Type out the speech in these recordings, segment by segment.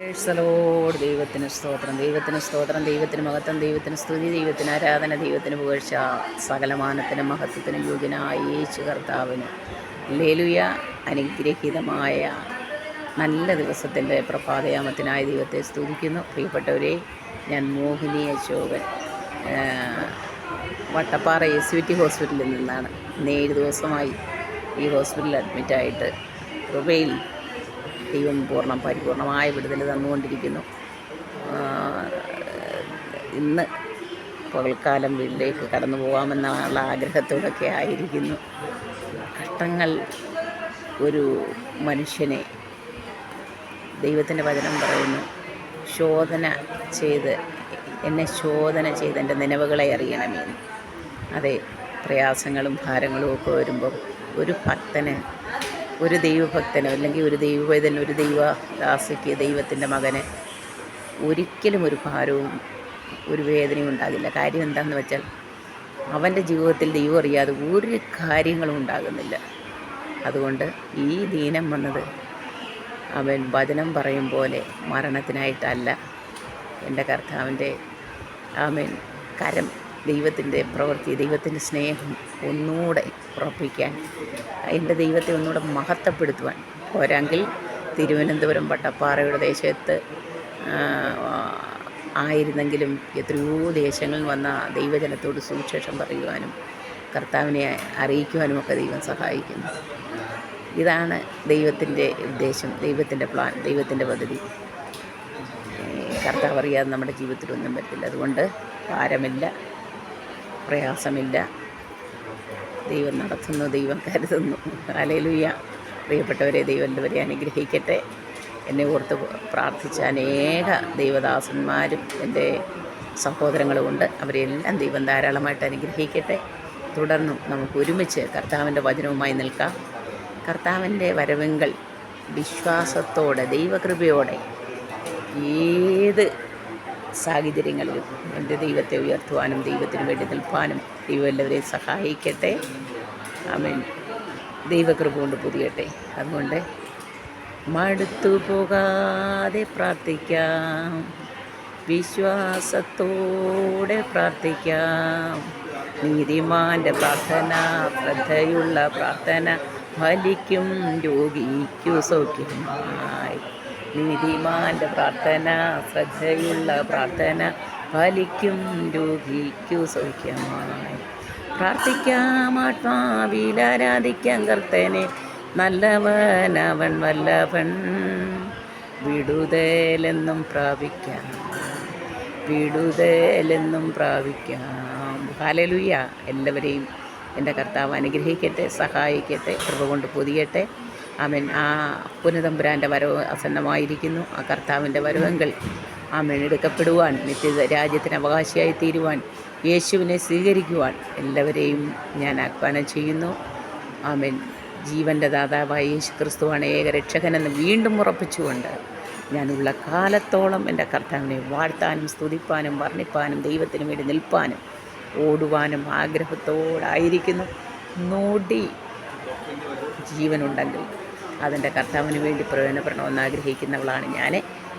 Price ദൈവത്തിന് സ്തോത്രം, ദൈവത്തിന് സ്തോത്രം, ദൈവത്തിന് മഹത്വം, ദൈവത്തിന് സ്തുതി, ദൈവത്തിന് ആരാധന, ദൈവത്തിന് പുകഴ്ച. സകലമാനത്തിനും മഹത്വത്തിനും യോഗ്യനായ യേശു കർത്താവിന് ഹല്ലേലൂയ. അനുഗ്രഹീതമായ നല്ല ദിവസത്തിൻ്റെ പ്രഭാതയാമത്തിനായ ദൈവത്തെ സ്തുതിക്കുന്നു. പ്രിയപ്പെട്ടവരെ, ഞാൻ മോഹിനി അശോകൻ, വട്ടപ്പാറ SVT ഹോസ്പിറ്റലിൽ നിന്നാണ്. 7 ദിവസമായി ഈ ഹോസ്പിറ്റലിൽ അഡ്മിറ്റായിട്ട്. കൃപയിൽ ദൈവം പരിപൂർണമായ വിടുതൽ തന്നുകൊണ്ടിരിക്കുന്നു. ഇന്ന് പകൽക്കാലം വീട്ടിലേക്ക് കടന്നു പോകാമെന്നുള്ള ആഗ്രഹത്തോടൊക്കെ ആയിരിക്കുന്നു. കഷ്ടങ്ങൾ ഒരു മനുഷ്യനെ, ദൈവത്തിൻ്റെ വചനം പറയുന്നു, എന്നെ ശോധന ചെയ്ത് എൻ്റെ നിലവുകളെ അറിയണമെന്ന്. അതെ, പ്രയാസങ്ങളും ഭാരങ്ങളും ഒക്കെ വരുമ്പോൾ ഒരു ഭക്തന്, ഒരു ദൈവഭക്തനോ അല്ലെങ്കിൽ ഒരു ദൈവവേദന, ഒരു ദൈവദാസിക്ക്, ദൈവത്തിൻ്റെ മകന് ഒരിക്കലും ഒരു ഭാരവും ഒരു വേദനയും ഉണ്ടാകില്ല. കാര്യം എന്താണെന്ന് വെച്ചാൽ, അവൻ്റെ ജീവിതത്തിൽ ദൈവം അറിയാതെ ഒരു കാര്യങ്ങളും ഉണ്ടാകുന്നില്ല. അതുകൊണ്ട് ഈ ദീനം വന്നത് അവൻ വചനം പറയും പോലെ മരണത്തിനായിട്ടല്ല. എൻ്റെ കർത്താവിൻ്റെ കരം, ദൈവത്തിൻ്റെ പ്രവൃത്തി, ദൈവത്തിൻ്റെ സ്നേഹം ഒന്നുകൂടെ ഉറപ്പിക്കാൻ, എൻ്റെ ദൈവത്തെ ഒന്നുകൂടെ മഹത്വപ്പെടുത്തുവാൻ. പോരാങ്കിൽ തിരുവനന്തപുരം വട്ടപ്പാറയുടെ ദേശത്ത് ആയിരുന്നെങ്കിലും എത്രയോ ദേശങ്ങളിൽ വന്ന ദൈവജനത്തോട് സുവിശേഷം പറയുവാനും കർത്താവിനെ അറിയിക്കുവാനുമൊക്കെ ദൈവം സഹായിക്കുന്നു. ഇതാണ് ദൈവത്തിൻ്റെ ഉദ്ദേശം, ദൈവത്തിൻ്റെ പ്ലാൻ, ദൈവത്തിൻ്റെ പദ്ധതി. കർത്താവ് അറിയാതെ നമ്മുടെ ജീവിതത്തിലൊന്നും പറ്റില്ല. അതുകൊണ്ട് ഭാരമില്ല, പ്രയാസമില്ല. ദൈവം നടത്തുന്നു, ദൈവം കരുതുന്നു. ഹല്ലേലൂയ. പ്രിയപ്പെട്ടവരെ, ദൈവം എല്ലാവരെയും അനുഗ്രഹിക്കട്ടെ. എന്നെ ഓർത്ത് പ്രാർത്ഥിച്ച അനേക ദൈവദാസന്മാരും എൻ്റെ സഹോദരങ്ങളുമുണ്ട്. അവരെല്ലാം ദൈവം ധാരാളമായിട്ട് അനുഗ്രഹിക്കട്ടെ. തുടർന്നും നമുക്ക് ഒരുമിച്ച് കർത്താവിൻ്റെ വചനവുമായി നിൽക്കാം. കർത്താവിൻ്റെ വരവെങ്കിൽ വിശ്വാസത്തോടെ, ദൈവകൃപയോടെ ഏത് സാഹചര്യങ്ങളിലും എൻ്റെ ദൈവത്തെ ഉയർത്തുവാനും ദൈവത്തിന് വേണ്ടി നിൽപ്പാനും ദൈവം എല്ലാവരെയും സഹായിക്കട്ടെ. ആമേൻ. ദൈവകൃപ കൊണ്ട് പുതിയട്ടെ. അതുകൊണ്ട് മടുത്തു പോകാതെ പ്രാർത്ഥിക്കാം, വിശ്വാസത്തോടെ പ്രാർത്ഥിക്കാം. നീതിമാൻ്റെ പ്രാർത്ഥന, ശ്രദ്ധയുള്ള പ്രാർത്ഥന ഫലിക്കും, രോഗിക്കു സൗഖ്യമായി. നീതിമാൻ്റെ പ്രാർത്ഥന, ശ്രദ്ധയുള്ള പ്രാർത്ഥന ഫലിക്കും, രോഗിക്കു സൗഖ്യമായി. പ്രാർത്ഥിക്കാം, ആത്മാവിൽ ആരാധിക്കാം കർത്തനെ, നല്ലവൻ അവൻ വല്ലഭൻ. വിടുതലെന്നും പ്രാപിക്കാം, വിടുതലെന്നും പ്രാപിക്കാം. ഹല്ലേലൂയ. എല്ലാവരെയും എൻ്റെ കർത്താവ് അനുഗ്രഹിക്കട്ടെ, സഹായിക്കട്ടെ, കൃപ കൊണ്ട് പൊതിയട്ടെ. ആമേൻ. ആ പുനതമ്പുരാൻ്റെ വരവ് ആസന്നമായിരിക്കുന്നു. ആ കർത്താവിൻ്റെ വരവെങ്കിൽ ആമേൻ എടുക്കപ്പെടുവാൻ, രാജ്യത്തിന് അവകാശിയായി തീരുവാൻ, യേശുവിനെ സ്വീകരിക്കുവാൻ എല്ലാവരെയും ഞാൻ ആഹ്വാനം ചെയ്യുന്നു. ആമേൻ. ജീവൻ്റെ ദാതാവായ യേശു ക്രിസ്തുവാണ് ഏക രക്ഷകനെന്ന് വീണ്ടും ഉറപ്പിച്ചുകൊണ്ട് ഞാനുള്ള കാലത്തോളം എൻ്റെ കർത്താവിനെ വാഴ്ത്താനും സ്തുതിപ്പാനും വർണ്ണിപ്പാനും ദൈവത്തിന് വേണ്ടി നിൽപ്പാനും ഓടുവാനും ആഗ്രഹത്തോടായിരിക്കുന്നു. നോടി ജീവനുണ്ടെങ്കിൽ അതിൻ്റെ കർത്താവിന് വേണ്ടി പ്രയോജനപ്പെടണമെന്ന് ആഗ്രഹിക്കുന്നവളാണ് ഞാൻ.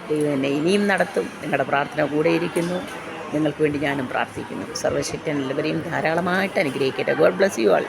ദൈവം എന്നെ ഇനിയും നടത്തും. നിങ്ങളുടെ പ്രാർത്ഥന കൂടെ ഇരിക്കുന്നു. നിങ്ങൾക്ക് വേണ്ടി ഞാനും പ്രാർത്ഥിക്കുന്നു. സർവശക്തൻ എല്ലാവരെയും ധാരാളമായിട്ട് അനുഗ്രഹിക്കട്ടെ. God bless you all.